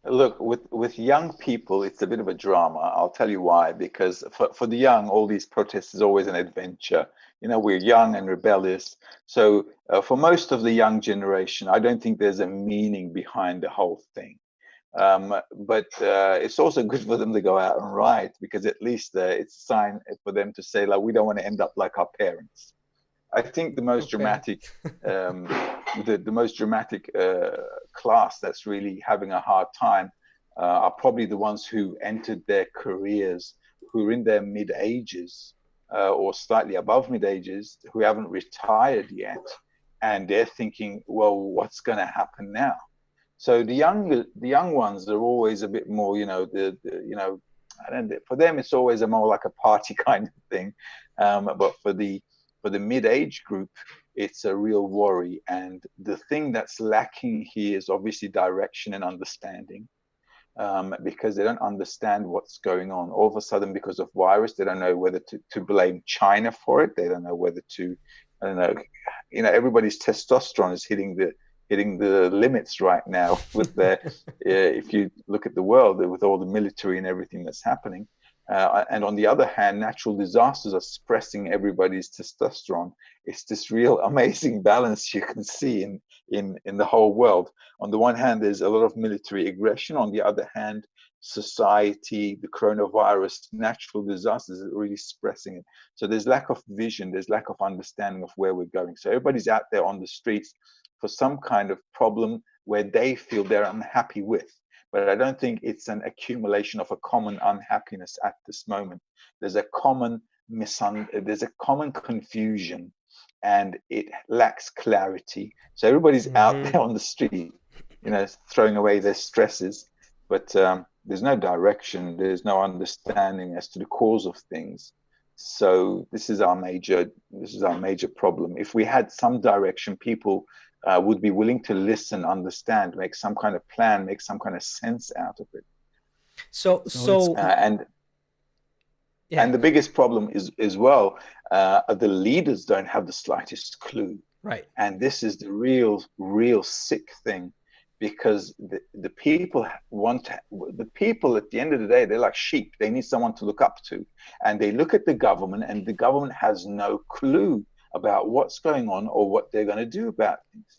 Look, with young people, it's a bit of a drama. I'll tell you why. Because for the young, all these protests is always an adventure. You know, we're young and rebellious. So for most of the young generation, I don't think there's a meaning behind the whole thing. But it's also good for them to go out and riot, because at least it's a sign for them to say, like, we don't want to end up like our parents. I think the most Okay. dramatic, um, the most dramatic class that's really having a hard time are probably the ones who entered their careers, who are in their mid ages or slightly above mid ages, who haven't retired yet, and they're thinking, well, what's going to happen now? So the young ones are always a bit more, I don't know, for them it's always a more like a party kind of thing, but for the mid-age group, it's a real worry. And the thing that's lacking here is obviously direction and understanding, because they don't understand what's going on. All of a sudden, because of virus, they don't know whether to blame China for it. They don't know whether to, I don't know, everybody's testosterone is hitting the limits right now with their if you look at the world with all the military and everything that's happening. And on the other hand, natural disasters are suppressing everybody's testosterone. It's this real amazing balance you can see in the whole world. On the one hand, there's a lot of military aggression. On the other hand, society, the coronavirus, natural disasters are really suppressing it. So there's lack of vision, there's lack of understanding of where we're going. So everybody's out there on the streets for some kind of problem where they feel they're unhappy with. But I don't think it's an accumulation of a common unhappiness at this moment. There's a common there's a common confusion, and it lacks clarity. So everybody's out there on the street, throwing away their stresses, but there's no direction, there's no understanding as to the cause of things. So this is our major problem. If we had some direction, people would be willing to listen, understand, make some kind of plan, make some kind of sense out of it. And the biggest problem is as well, the leaders don't have the slightest clue. Right. And this is the real sick thing, because the people at the end of the day, they're like sheep. They need someone to look up to, and they look at the government, and the government has no clue about what's going on or what they're going to do about things,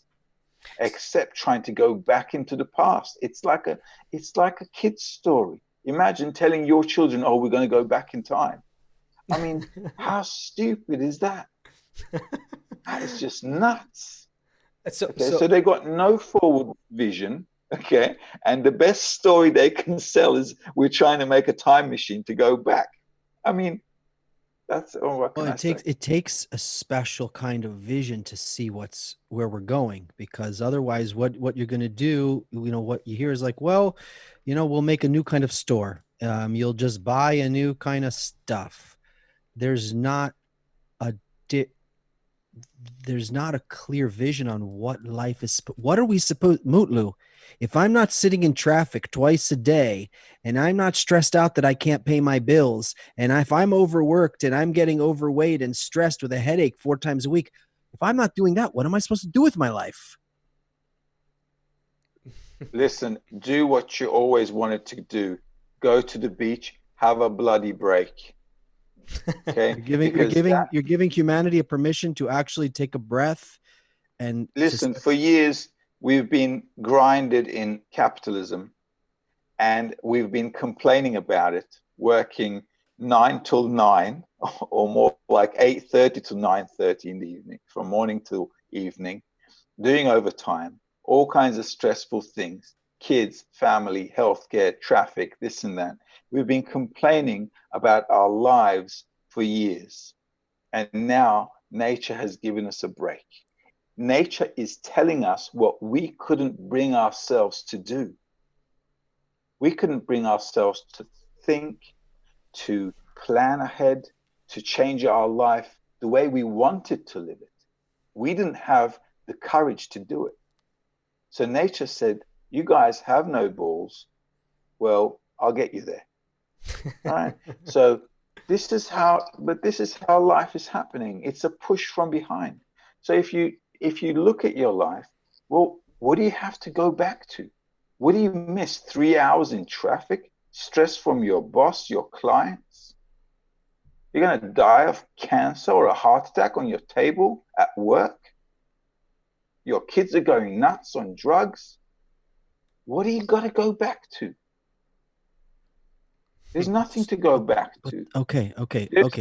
except trying to go back into the past. It's like a kid's story. Imagine telling your children, "Oh, we're going to go back in time." I mean, how stupid is that? That is just nuts. So they got no forward vision. Okay, and the best story they can sell is we're trying to make a time machine to go back. I mean, that's what can I say? It takes a special kind of vision to see where we're going, because otherwise what you're going to do, what you hear is like, well, we'll make a new kind of store. You'll just buy a new kind of stuff. There's not a clear vision on what life is. What are we supposed, Mutlu? If I'm not sitting in traffic twice a day, and I'm not stressed out that I can't pay my bills, and if I'm overworked and I'm getting overweight and stressed with a headache 4 times a week, if I'm not doing that, what am I supposed to do with my life? Listen, do what you always wanted to do. Go to the beach, have a bloody break. Okay. You're giving humanity a permission to actually take a breath and listen. For years, we've been grinded in capitalism, and we've been complaining about it, working 9 till 9, or more like 8:30 to 9:30 in the evening, from morning till evening, doing overtime, all kinds of stressful things, kids, family, healthcare, traffic, this and that. We've been complaining about our lives for years. And now nature has given us a break. Nature is telling us what we couldn't bring ourselves to do. We couldn't bring ourselves to think, to plan ahead, to change our life the way we wanted to live it. We didn't have the courage to do it. So nature said, you guys have no balls. Well, I'll get you there. All right. So this is how life is happening. It's a push from behind. So if you look at your life, well, what do you have to go back to? What do you miss? 3 hours in traffic, stress from your boss, your clients? You're going to die of cancer or a heart attack on your table at work? Your kids are going nuts on drugs? What do you got to go back to? There's nothing to go back to. Okay.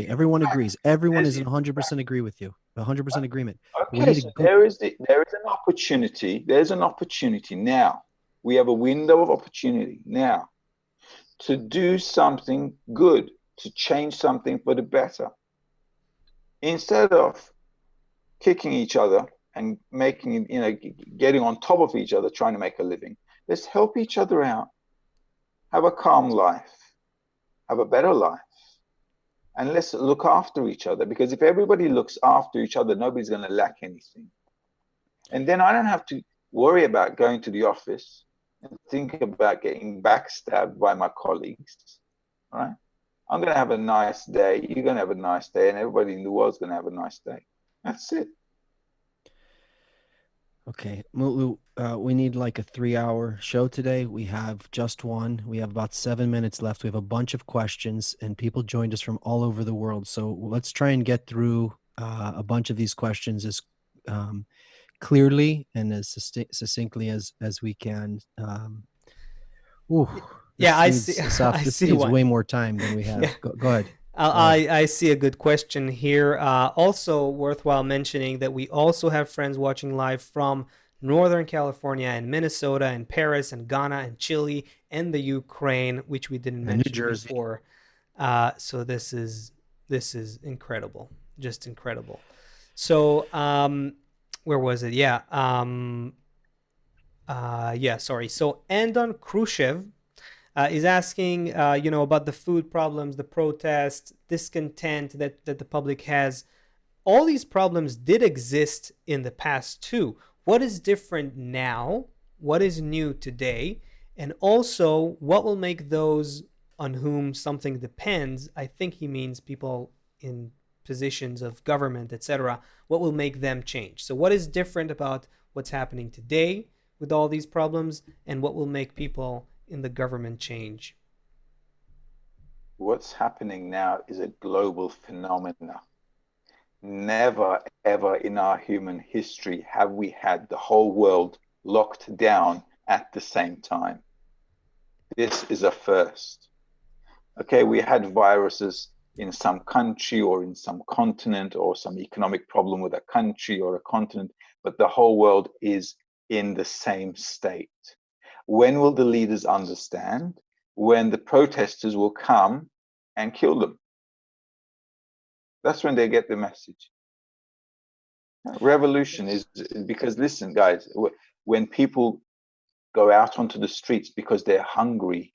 Everyone agrees. Everyone is in 100% agree with you. 100% agreement. Okay, so there is an opportunity. There's an opportunity now. We have a window of opportunity now to do something good, to change something for the better. Instead of kicking each other and getting on top of each other, trying to make a living, let's help each other out. Have a calm life. Have a better life. And let's look after each other, because if everybody looks after each other, nobody's going to lack anything. And then I don't have to worry about going to the office and think about getting backstabbed by my colleagues. All right? I'm going to have a nice day. You're going to have a nice day. And everybody in the world is going to have a nice day. That's it. Okay. Mutlu, we need like a 3 hour show today. We have just one. We have about 7 minutes left. We have a bunch of questions, and people joined us from all over the world. So let's try and get through a bunch of these questions as um, clearly and as succinctly as we can. Ooh, Yeah, this I see. needs Asaf. I This see needs way one. more time than we Yeah. have. Go ahead. Go ahead. I see a good question here. Also worthwhile mentioning that we also have friends watching live from Northern California and Minnesota and Paris and Ghana and Chile and the Ukraine, which we didn't And New mention Jersey. before. So this is incredible, just incredible. So where was it? Yeah. Yeah. Sorry. So Andon Khrushchev is asking, about the food problems, the protests, discontent that the public has. All these problems did exist in the past too. What is different now? What is new today? And also, what will make those on whom something depends? I think he means people in positions of government, etc. What will make them change? So, what is different about what's happening today with all these problems, and what will make people in the government change? What's happening now is a global phenomenon. Never, ever in our human history have we had the whole world locked down at the same time. This is a first. Okay, we had viruses in some country or in some continent or some economic problem with a country or a continent, but the whole world is in the same state. When will the leaders understand? When the protesters will come and kill them. That's when they get the message. Revolution is because, listen, guys, when people go out onto the streets because they're hungry,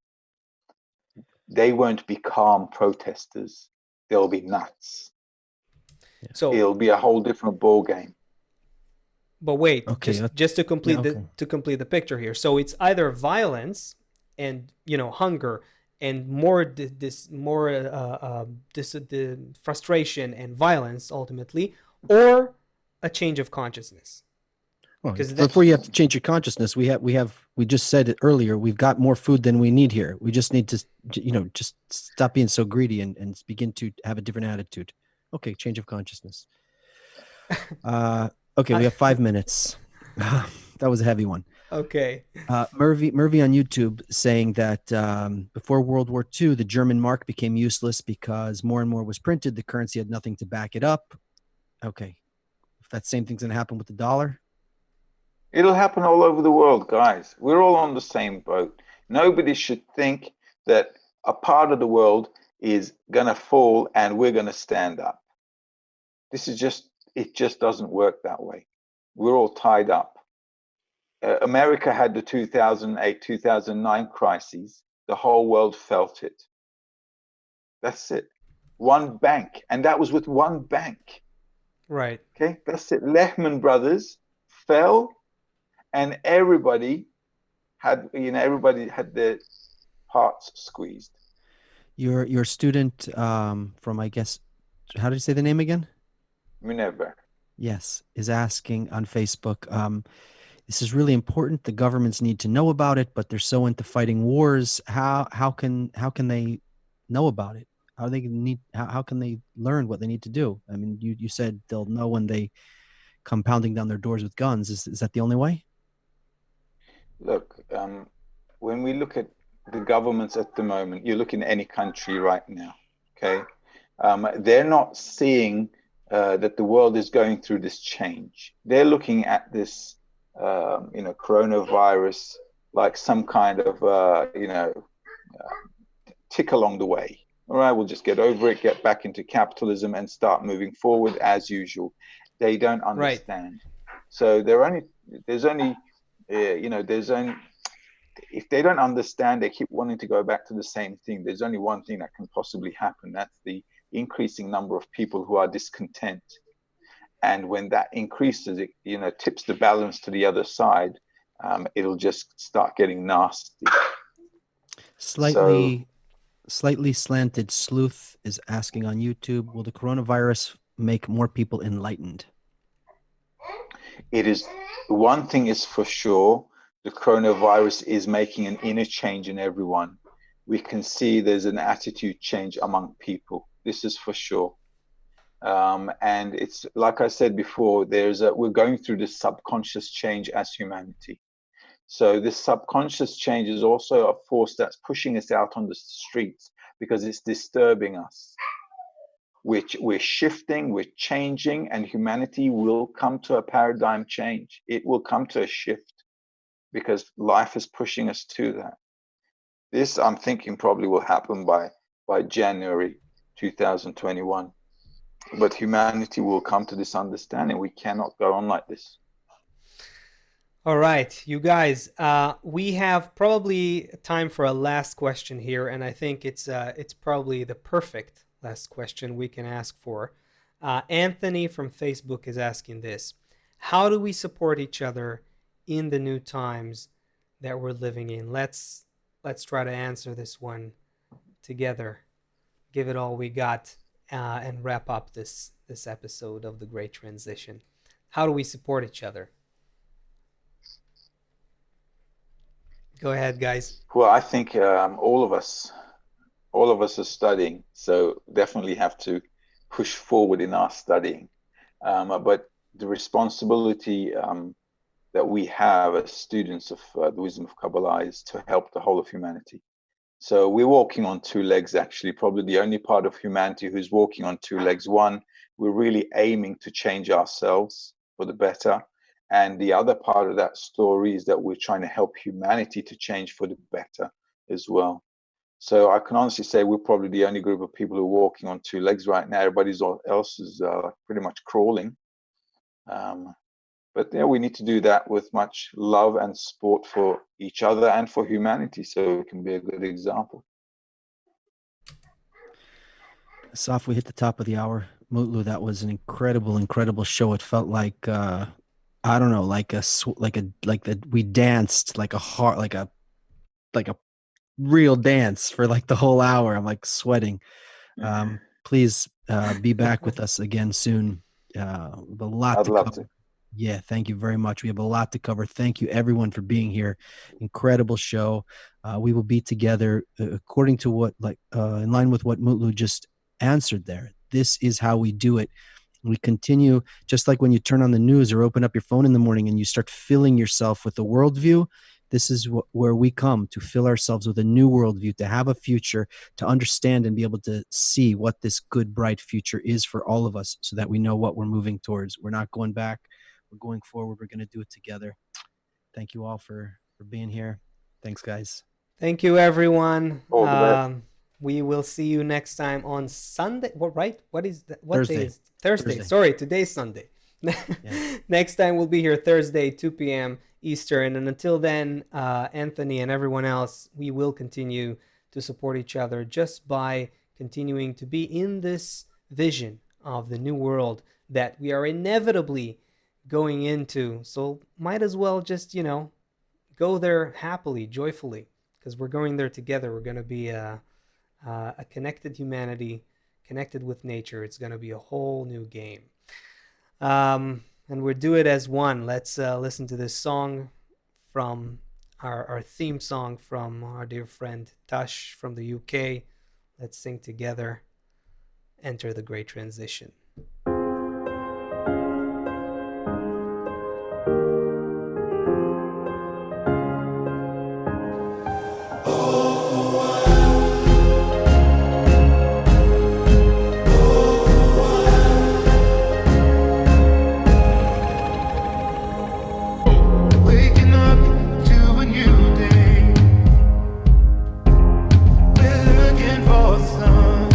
they won't be calm protesters. They'll be nuts. So, It'll be a whole different ball game. but wait, Okay. just to Yeah. complete Okay. the picture here. So it's either violence and hunger and more the frustration and violence ultimately, or a change of consciousness. Well, Because that before you have to change your consciousness, we just said it earlier. We've got more food than we need here. We just need to, just stop being so greedy and begin to have a different attitude. Okay, change of consciousness. Okay, we I, have 5 minutes. That was a heavy one. okay. Murphy on YouTube saying that before World War II, the German mark became useless because more and more was printed. The currency had nothing to back it up. Okay, if that same thing's going to happen with the dollar. It'll happen all over the world, guys. We're all on the same boat. Nobody should think that a part of the world is going to fall and we're going to stand up. It just doesn't work that way. We're all tied up. America had the 2008, 2009 crises. The whole world felt it. That's it. One bank, and that was with one bank. Right. Okay, that's it. Lehman Brothers fell, and everybody had their hearts squeezed. Your student from, I guess, how did you say the name again? Minerva. Yes, is asking on Facebook. This is really important. The governments need to know about it, but they're so into fighting wars. How can they know about it? How can they learn what they need to do? I mean, you said they'll know when they come pounding down their doors with guns. Is that the only way? Look, when we look at the governments at the moment, you look in any country right now, okay? They're not seeing that the world is going through this change. They're looking at this, coronavirus like some kind of, tick along the way. All right, we'll just get over it, get back into capitalism, and start moving forward as usual. They don't Right. understand. So there's only, there's only, if they don't understand, they keep wanting to go back to the same thing. There's only one thing that can possibly happen. That's the increasing number of people who are discontent. And when that increases, it tips the balance to the other side. It'll just start getting nasty. So Slightly slanted sleuth is asking on YouTube, will the coronavirus make more people enlightened? It is one thing is for sure, the coronavirus is making an inner change in everyone. We can see there's an attitude change among people. This is for sure. And it's like I said before, we're going through this subconscious change as humanity. So this subconscious change is also a force that's pushing us out on the streets because it's disturbing us. We're shifting, we're changing, and humanity will come to a paradigm change. It will come to a shift because life is pushing us to that. This, I'm thinking, probably will happen by January 2021. But humanity will come to this understanding. We cannot go on like this. All right, you guys, we have probably time for a last question here, and I think it's probably the perfect last question we can ask for. Anthony from Facebook is asking this: how do we support each other in the new times that we're living in? Let's try to answer this one together. Give it all we got, and wrap up this episode of the Great Transition. How do we support each other? Go ahead, guys. Well, I think all of us are studying, so definitely have to push forward in our studying. But the responsibility that we have as students of the wisdom of Kabbalah is to help the whole of humanity. So we're walking on two legs, actually, probably the only part of humanity who's walking on two legs. One, we're really aiming to change ourselves for the better. And the other part of that story is that we're trying to help humanity to change for the better as well. So I can honestly say we're probably the only group of people who are walking on two legs right now. Everybody else is pretty much crawling. But yeah, we need to do that with much love and support for each other and for humanity, so it can be a good example. Saf, we hit the top of the hour. Mutlu, that was an incredible show. It felt like I don't know, we danced like a real dance for like the whole hour. I'm like sweating. Please be back with us again soon. A lot I'd to love cover. to. Yeah, thank you very much. We have a lot to cover. Thank you, everyone, for being here. Incredible show. We will be together according to what, in line with what Mutlu just answered there. This is how we do it. We continue, just like when you turn on the news or open up your phone in the morning and you start filling yourself with a worldview. This is where we come to fill ourselves with a new worldview, to have a future, to understand and be able to see what this good, bright future is for all of us so that we know what we're moving towards. We're not going back. We're going forward. We're going to do it together. Thank you all for being here. Thanks, guys. Thank you, everyone. All the best. We will see you next time on Sunday. What, right? What is that? What Thursday. day is Thursday? Sorry, today's Sunday. Yeah. Next time we'll be here Thursday, 2 p.m. Eastern. And until then, Anthony and everyone else, we will continue to support each other just by continuing to be in this vision of the new world that we are inevitably going into. So might as well just, go there happily, joyfully, because we're going there together. We're going to be a connected humanity, connected with nature. It's going to be a whole new game. And we'll do it as one. Let's listen to this song from our theme song from our dear friend Tash from the UK. Let's sing together. Enter the Great Transition. We're looking for some.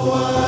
one.